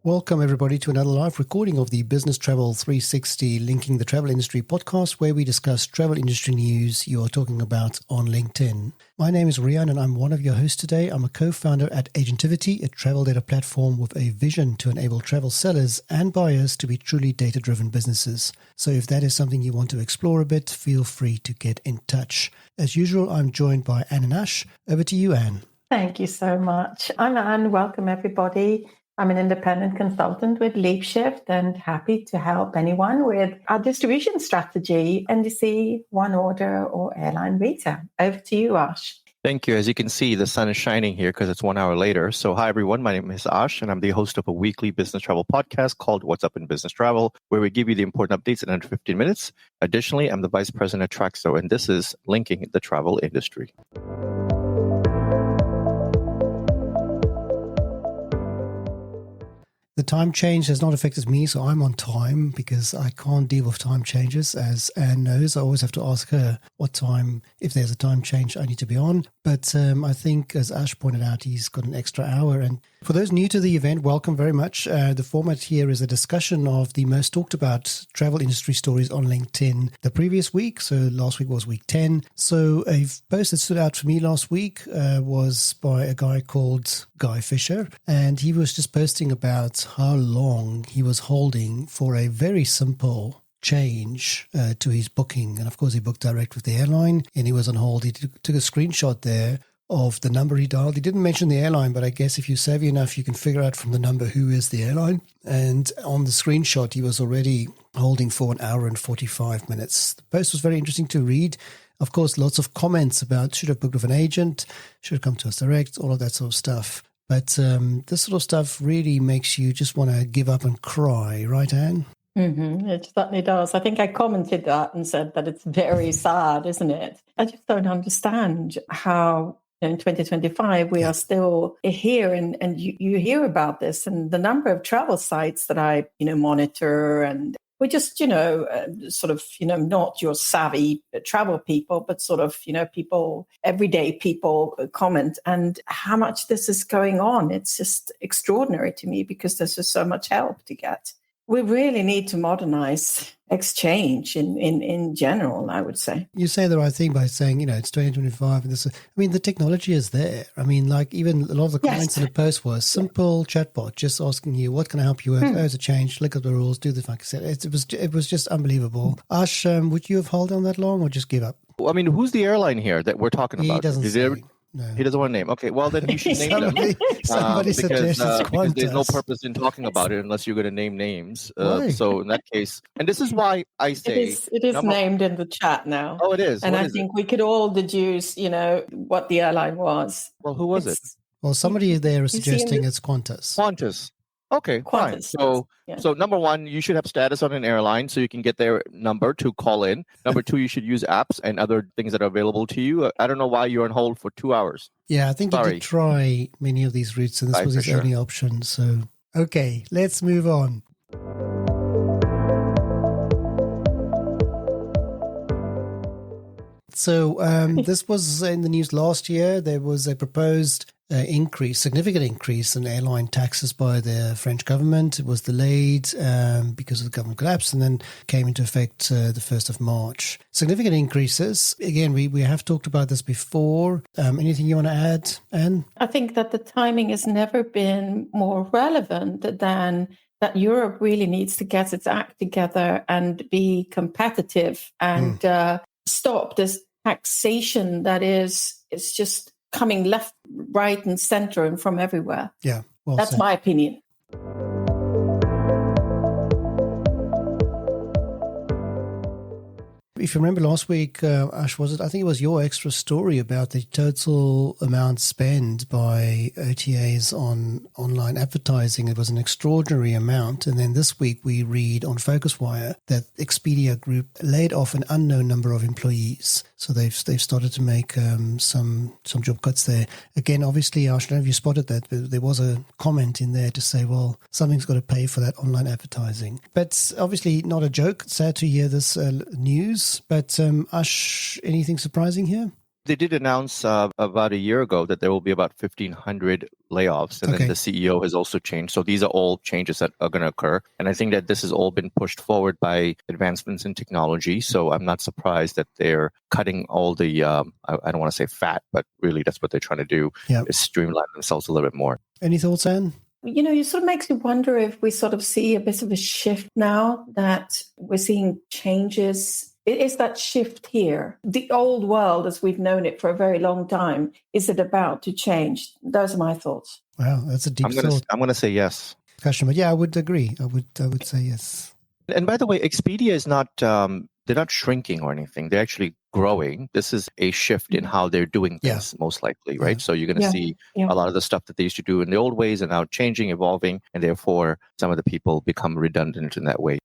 Welcome, everybody, to another live recording of the Business Travel 360 Linking the Travel Industry podcast, where we discuss travel industry news you are talking about on LinkedIn. My name is Rian, and I'm one of your hosts today. I'm a co-founder at Agentivity, a travel data platform with a vision to enable travel sellers and buyers to be truly data-driven businesses. So if that is something you want to explore a bit, feel free to get in touch. As usual, I'm joined by Anne and Ash. Over to you, Anne. Thank you so much. I'm Anne. Welcome, everybody. I'm an independent consultant with LeapShift and happy to help anyone with our distribution strategy, NDC, one order, or airline beta. Over to you, Ash. Thank you. As you can see, the sun is shining here because it's 1 hour later. So hi, everyone. My name is Ash, and I'm the host of a weekly business travel podcast called What's Up in Business Travel, where we give you the important updates in under 15 minutes. Additionally, I'm the vice president at Traxo, and this is Linking the Travel Industry. The time change has not affected me, so I'm on time because I can't deal with time changes. As Anne knows, I always have to ask her what time, if there's a time change, I need to be on. But I think, as Ash pointed out, he's got an extra hour. And for those new to the event, welcome very much. The format here is a discussion of the most talked about travel industry stories on LinkedIn the previous week. So last week was week 10. So a post that stood out for me last week was by a guy called Guy Fisher. And he was just posting about how long he was holding for a very simple change to his booking. And of course, he booked direct with the airline and he was on hold. He took a screenshot there of the number he dialed. He didn't mention the airline, but I guess if you're savvy enough, you can figure out from the number who is the airline. And on the screenshot, he was already holding for 1 hour and 45 minutes. The post was very interesting to read. Of course, lots of comments about should have booked with an agent, should have come to us direct, all of that sort of stuff. But this sort of stuff really makes you just want to give up and cry, right, Anne? Mm-hmm. It certainly does. I think I commented that and said that it's very sad, isn't it? I just don't understand how in 2025 we are still here and you hear about this and the number of travel sites that I monitor, and we're just sort of not your savvy travel people, but sort of people, everyday people comment, and how much this is going on. It's just extraordinary to me because there's just so much help to get. We really need to modernize exchange in general, I would say. You say the right thing by saying, it's 2025. And the technology is there. I mean, like even a lot of the comments in the post was simple chatbot, just asking you, what can I help you with? There's a change, look at the rules, do the like I said. It was just unbelievable. Ash, would you have held on that long or just give up? Well, I mean, who's the airline here that we're talking about? He doesn't say. No. He doesn't want to name. Okay, well then you should name them. Somebody suggests because there's no purpose in talking about it unless you're going to name names. So in that case, and this is why I say it is named in the chat now. Oh, it is. And I think we could all deduce, what the airline was. Well, who was it? Well, somebody there is suggesting it's Qantas. Qantas. Okay, Qantas, fine. So number one, you should have status on an airline so you can get their number to call in. Number two, you should use apps and other things that are available to you. I don't know why you're on hold for 2 hours. Yeah, I think he did try many of these routes, and this was his only option. So, okay, let's move on. So this was in the news last year. There was a proposed significant increase in airline taxes by the French government. It was delayed because of the government collapse and then came into effect the 1st of March. Significant increases. Again, we have talked about this before. Anything you want to add, Anne? I think that the timing has never been more relevant than that Europe really needs to get its act together and be competitive and stop this taxation that is just coming left, right, and center and from everywhere. Yeah, well that's said. My opinion. If you remember last week, Ash, I think it was your extra story about the total amount spent by OTAs on online advertising. It was an extraordinary amount. And then this week we read on FocusWire that Expedia Group laid off an unknown number of employees. So they've started to make some job cuts there. Again, obviously, Ash, I don't know if you spotted that, but there was a comment in there to say, well, something's got to pay for that online advertising. But obviously not a joke. Sad to hear this news. But Ash, anything surprising here? They did announce about a year ago that there will be about 1,500 layoffs, and then the CEO has also changed. So these are all changes that are going to occur. And I think that this has all been pushed forward by advancements in technology. So I'm not surprised that they're cutting all the, I don't want to say fat, but really that's what they're trying to do, is streamline themselves a little bit more. Any thoughts, Anne? It sort of makes you wonder if we sort of see a bit of a shift now that we're seeing changes. It is that shift here. The old world, as we've known it for a very long time, is it about to change? Those are my thoughts. Wow, that's a deep thought. I'm going to say yes. But yeah, I would agree. I would say yes. And by the way, Expedia is not, they're not shrinking or anything. They're actually growing. This is a shift in how they're doing things, most likely, right? So you're going to see a lot of the stuff that they used to do in the old ways and now changing, evolving, and therefore some of the people become redundant in that way.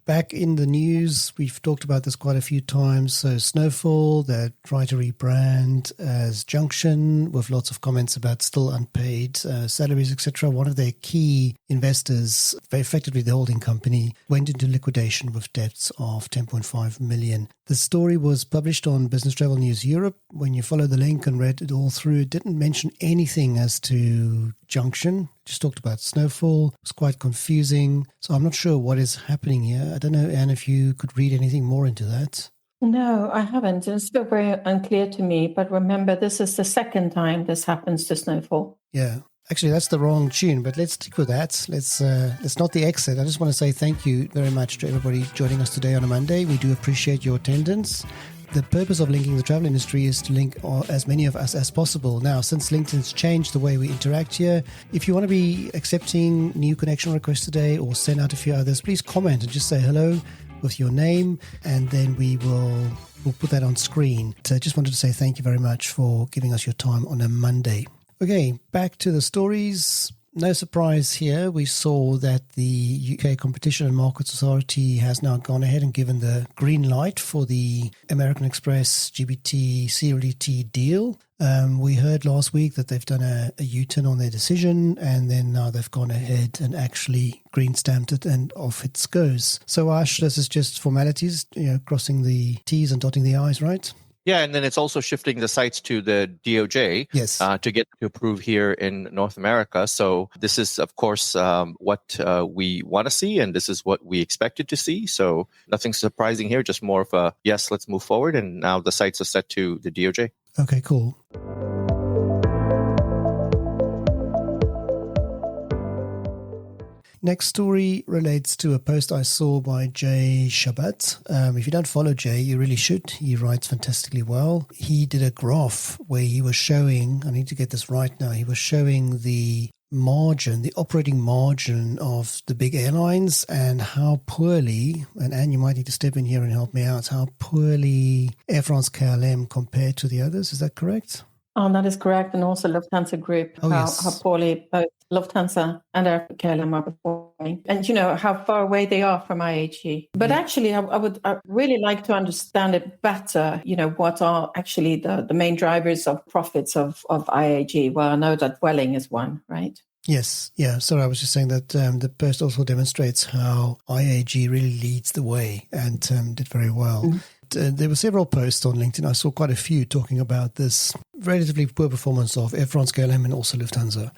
Back in the news, we've talked about this quite a few times. So Snowfall, they're trying to rebrand as Junction with lots of comments about still unpaid salaries, etc. One of their key investors, effectively the holding company, went into liquidation with debts of 10.5 million. The story was published on Business Travel News Europe. When you follow the link and read it all through, it didn't mention anything as to Junction. Just talked about Snowfall. It was quite confusing. So I'm not sure what is happening here. I don't know, Anne, if you could read anything more into that. No, I haven't. It's still very unclear to me. But remember, this is the second time this happens to Snowfall. Yeah. Actually, that's the wrong tune, but let's stick with that. Let's not the exit. I just want to say thank you very much to everybody joining us today on a Monday. We do appreciate your attendance. The purpose of linking the travel industry is to link as many of us as possible. Now, since LinkedIn's changed the way we interact here, if you want to be accepting new connection requests today or send out a few others, please comment and just say hello with your name, and then we'll put that on screen. So I just wanted to say thank you very much for giving us your time on a Monday. Okay, back to the stories. No surprise here. We saw that the UK Competition and Markets Authority has now gone ahead and given the green light for the American Express GBT CLDT deal. We heard last week that they've done a U-turn on their decision, and then now they've gone ahead and actually green stamped it, and off it goes. So Ash, this is just formalities, crossing the T's and dotting the I's, right? Yeah, and then it's also shifting the sites to the DOJ to get to approve here in North America. So this is, of course, what we want to see, and this is what we expected to see. So nothing surprising here, just more of a, yes, let's move forward. And now the sites are set to the DOJ. Okay, cool. Next story relates to a post I saw by Jay Shabat. If you don't follow Jay, you really should. He writes fantastically well. He did a graph where he was showing, I need to get this right now, he was showing the margin, the operating margin of the big airlines and how poorly, and Anne, you might need to step in here and help me out, how poorly Air France KLM compared to the others. Is that correct? Oh, that is correct. And also Lufthansa Group, how poorly both Lufthansa and Air KLM are performing. And, how far away they are from IAG. But actually, I would really like to understand it better, what are actually the main drivers of profits of IAG. Well, I know that Vueling is one, right? Yes. Yeah. Sorry, I was just saying that the post also demonstrates how IAG really leads the way and did very well. Mm-hmm. There were several posts on LinkedIn. I saw quite a few talking about this relatively poor performance of Air France KLM and also Lufthansa.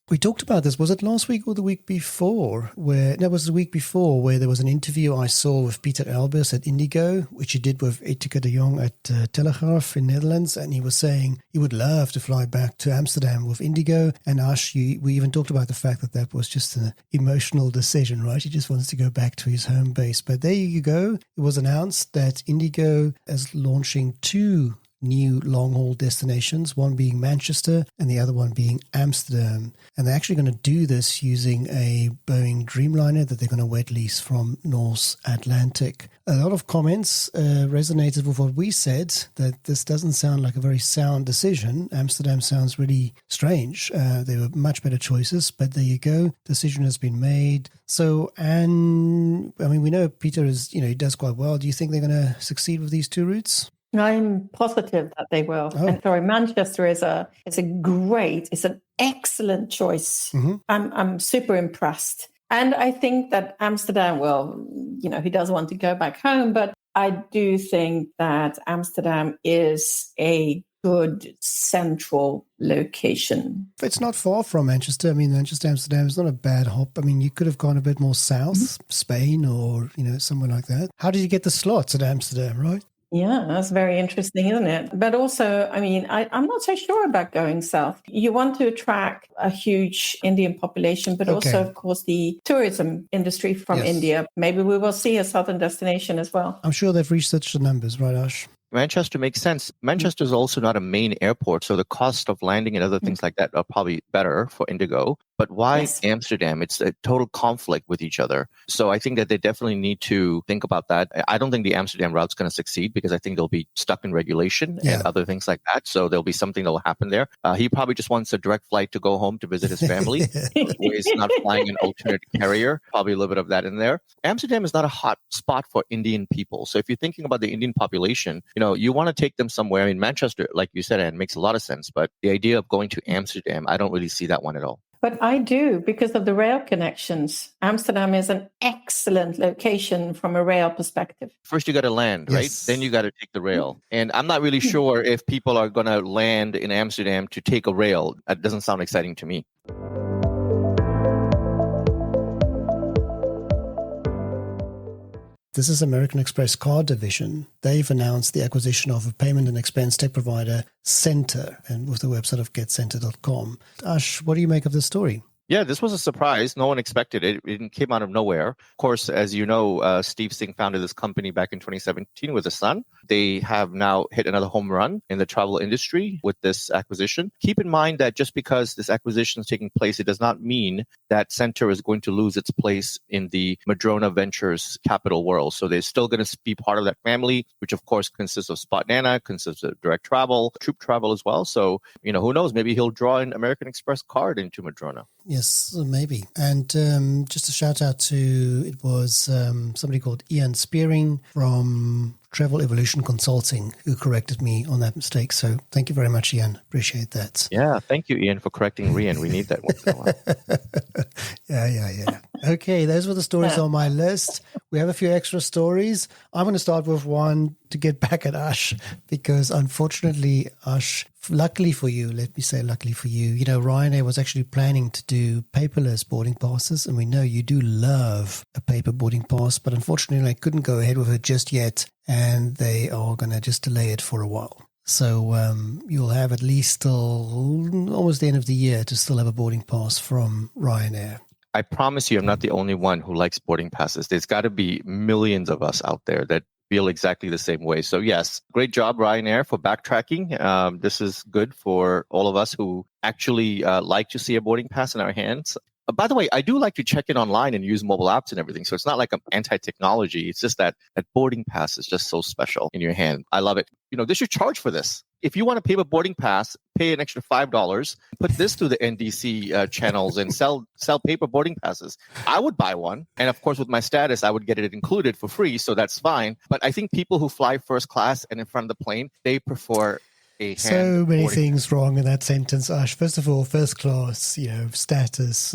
We talked about this. Was it last week or the week before? It was the week before, where there was an interview I saw with Peter Elbers at Indigo, which he did with Etika de Jong at Telegraaf in Netherlands. And he was saying he would love to fly back to Amsterdam with Indigo. And Ash, we even talked about the fact that was just an emotional decision, right? He just wants to go back to his home base. But there you go. It was announced that Indigo is launching 2 new long-haul destinations, one being Manchester and the other one being Amsterdam. And they're actually going to do this using a Boeing Dreamliner that they're going to wet lease from Norse Atlantic. A lot of comments resonated with what we said, that this doesn't sound like a very sound decision. Amsterdam sounds really strange. There were much better choices, but there you go. Decision has been made. So, and we know Peter is, he does quite well. Do you think they're going to succeed with these 2 routes? I'm positive that they will. Oh. And sorry, Manchester is it's an excellent choice. Mm-hmm. I'm super impressed. And I think that Amsterdam, well, he does want to go back home, but I do think that Amsterdam is a good central location. It's not far from Manchester. I mean, Manchester, Amsterdam is not a bad hop. I mean, you could have gone a bit more south, Spain or, somewhere like that. How did you get the slots at Amsterdam, right? Yeah, that's very interesting, isn't it? But also, I mean, I'm not so sure about going south. You want to attract a huge Indian population, but also, of course, the tourism industry from India. Maybe we will see a southern destination as well. I'm sure they've researched the numbers, right, Ash? Manchester makes sense. Manchester is also not a main airport, so the cost of landing and other things like that are probably better for Indigo. But why Amsterdam? It's a total conflict with each other. So I think that they definitely need to think about that. I don't think the Amsterdam route's going to succeed because I think they'll be stuck in regulation and other things like that. So there'll be something that will happen there. He probably just wants a direct flight to go home to visit his family. He's not flying an alternate carrier. Probably a little bit of that in there. Amsterdam is not a hot spot for Indian people. So if you're thinking about the Indian population, you want to take them somewhere. I mean, Manchester, like you said, Anne, makes a lot of sense. But the idea of going to Amsterdam, I don't really see that one at all. But I do, because of the rail connections. Amsterdam is an excellent location from a rail perspective. First, you got to land, right? Then you got to take the rail. And I'm not really sure if people are going to land in Amsterdam to take a rail. That doesn't sound exciting to me. This is American Express Card Division. They've announced the acquisition of a payment and expense tech provider, Centre, and with the website of getcentre.com. Ash, what do you make of this story? Yeah, this was a surprise. No one expected it. It came out of nowhere. Of course, as you know, Steve Singh founded this company back in 2017 with his son. They have now hit another home run in the travel industry with this acquisition. Keep in mind that just because this acquisition is taking place, it does not mean that Centre is going to lose its place in the Madrona Ventures capital world. So they're still going to be part of that family, which of course consists of Spotnana, consists of Direct Travel, Troop Travel as well. So, who knows? Maybe he'll draw an American Express card into Madrona. Yes, maybe. And just a shout out to, it was somebody called Ian Spearing from Travel Evolution Consulting who corrected me on that mistake. So thank you very much, Ian. Appreciate that. Yeah, thank you, Ian, for correcting Rian. We need that once in a while. Yeah. Okay, those were the stories on my list. We have a few extra stories. I'm going to start with one to get back at Ash, because unfortunately, Ash, luckily for you, Ryanair was actually planning to do paperless boarding passes, and we know you do love a paper boarding pass, but unfortunately, they couldn't go ahead with it just yet, and they are going to just delay it for a while. So you'll have at least till almost the end of the year to still have a boarding pass from Ryanair. I promise you, I'm not the only one who likes boarding passes. There's got to be millions of us out there that feel exactly the same way. So yes, great job, Ryanair, for backtracking. This is good for all of us who actually like to see a boarding pass in our hands. By the way, I do like to check in online and use mobile apps and everything. So it's not like I'm anti-technology. It's just that boarding pass is just so special in your hand. I love it. They should charge for this. If you want a paper boarding pass, pay an extra $5, put this through the NDC channels and sell paper boarding passes. I would buy one. And of course, with my status, I would get it included for free. So that's fine. But I think people who fly first class and in front of the plane, they prefer so many things wrong in that sentence, Ash. First of all, first class, status,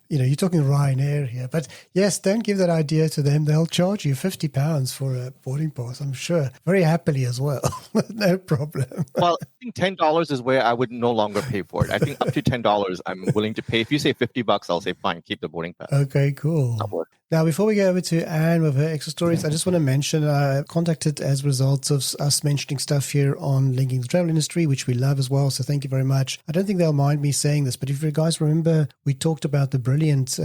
you're talking Ryanair here. But yes, don't give that idea to them. They'll charge you £50 for a boarding pass, I'm sure. Very happily as well. No problem. Well, I think $10 is where I would no longer pay for it. I think up to $10 I'm willing to pay. If you say $50, I'll say fine, keep the boarding pass. Okay, cool. Now, before we go over to Anne with her extra stories, I just want to mention I contacted as a result of us mentioning stuff here on Linking the Travel Industry, which we love as well. So thank you very much. I don't think they'll mind me saying this, but if you guys remember, we talked about the brilliant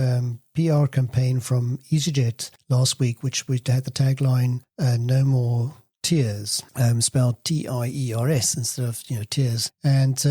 PR campaign from EasyJet last week, which we had the tagline, no more tears, spelled TIERS instead of tears. And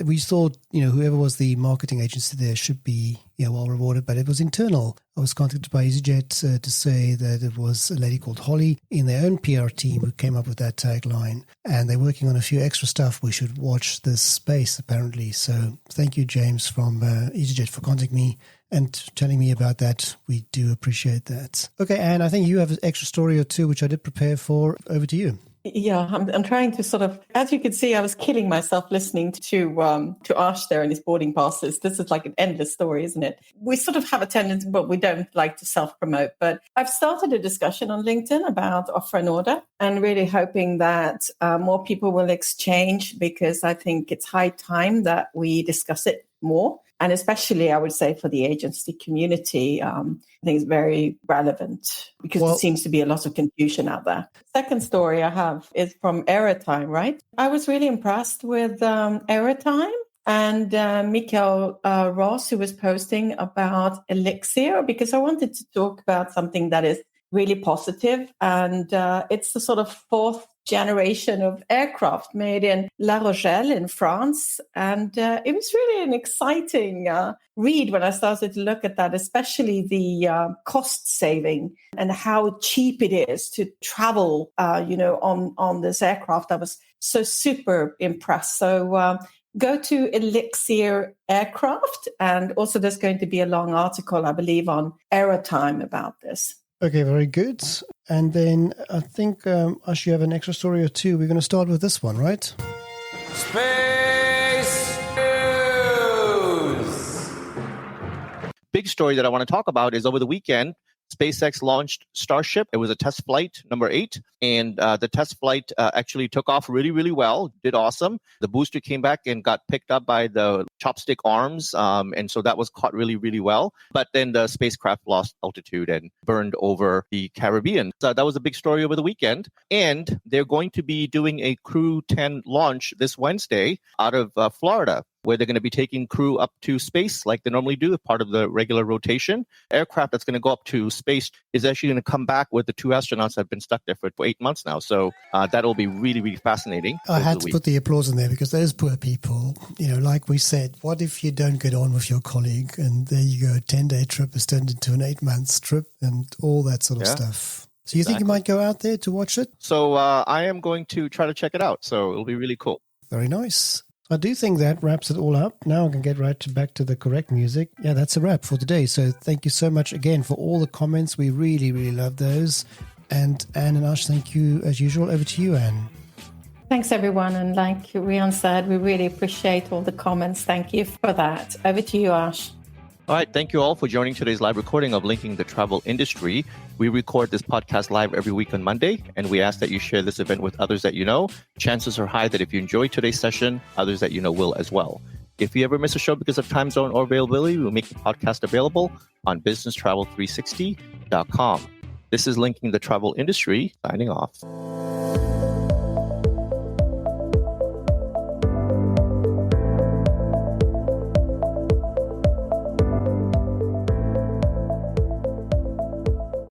we thought whoever was the marketing agency there should be well rewarded, but it was internal. I was contacted by EasyJet to say that it was a lady called Holly in their own PR team who came up with that tagline, and they're working on a few extra stuff. We should watch this space apparently. So thank you, James from EasyJet, for contacting me and telling me about that. We do appreciate that. Okay, Anne, I think you have an extra story or two, which I did prepare for. Over to you. Yeah, I'm trying to sort of, as you can see, I was killing myself listening to Ash there and his boarding passes. This is like an endless story, isn't it? We sort of have a tendency, but we don't like to self-promote. But I've started a discussion on LinkedIn about offer and order, and really hoping that more people will exchange, because I think it's high time that we discuss it more. And especially, I would say, for the agency community, I think it's very relevant because there seems to be a lot of confusion out there. Second story I have is from Airtime, right? I was really impressed with Airtime and Mikael Ross, who was posting about Elixir, because I wanted to talk about something that is really positive. And it's the sort of fourth generation of aircraft made in La Rochelle in France. And it was really an exciting read when I started to look at that, especially the cost saving and how cheap it is to travel, on this aircraft. I was so super impressed. So go to Elixir Aircraft. And also there's going to be a long article, I believe, on Airtime about this. Okay, very good. And then I think, Ash, you have an extra story or two. We're going to start with this one, right? Space News! Big story that I want to talk about is over the weekend, SpaceX launched Starship. It was a test flight, number 8. And the test flight actually took off really, really well, did awesome. The booster came back and got picked up by the chopstick arms. And so that was caught really, really well. But then the spacecraft lost altitude and burned over the Caribbean. So that was a big story over the weekend. And they're going to be doing a Crew 10 launch this Wednesday out of Florida, where they're going to be taking crew up to space like they normally do, part of the regular rotation. Aircraft that's going to go up to space is actually going to come back with the 2 astronauts that have been stuck there for 8 months now. So that'll be really, really fascinating. I had to put the applause in there because those poor people, like we said, what if you don't get on with your colleague and there you go, a 10-day trip is turned into an 8-month trip and all that sort of stuff. So you think you might go out there to watch it? So I am going to try to check it out. So it'll be really cool. Very nice. I do think that wraps it all up. Now I can get back to the correct music. Yeah, that's a wrap for today. So thank you so much again for all the comments. We really, really love those. And Anne and Ash, thank you as usual. Over to you, Anne. Thanks, everyone. And like Rian said, we really appreciate all the comments. Thank you for that. Over to you, Ash. All right. Thank you all for joining today's live recording of Linking the Travel Industry. We record this podcast live every week on Monday, and we ask that you share this event with others that you know. Chances are high that if you enjoy today's session, others that you know will as well. If you ever miss a show because of time zone or availability, we'll make the podcast available on businesstravel360.com. This is Linking the Travel Industry, signing off.